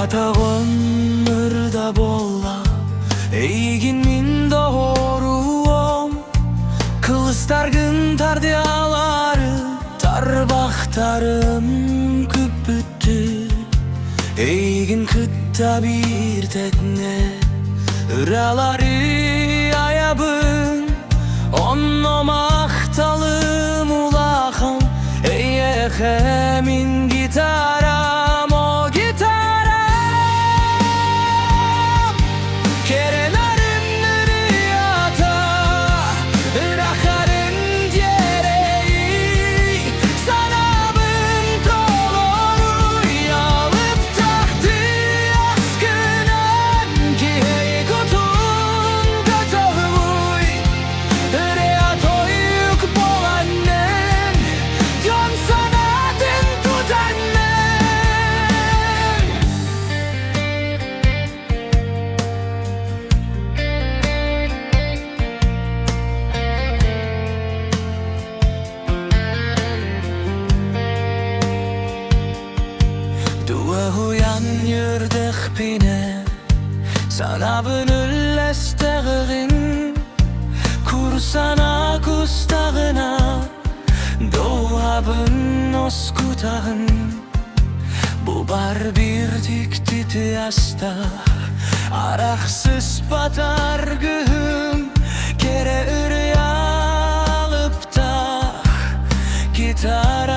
Atağın mırda bolla Eygin min doğruğum Kılıçtargın tardiyaları Tarbaktarım küpüttü Eygin kıtta bir tetne Iraları ayabın Onno mahtalım ulağım Eye hemin gitaram o gitaram Kerelerim nüriyata Rakarın diyereyi Sanabın doloru Yalıp tahtı askınan Ki hey kutun götövüy Reyat oyuk bolannen Dön sanadın tutannen Dua huyan yırdık bine Sanabın üllestağın Kursana kustağına Doğabın oskutağın Bu bar bir dikti asta Araksız batar gühüm Kere üryalıp da Gitara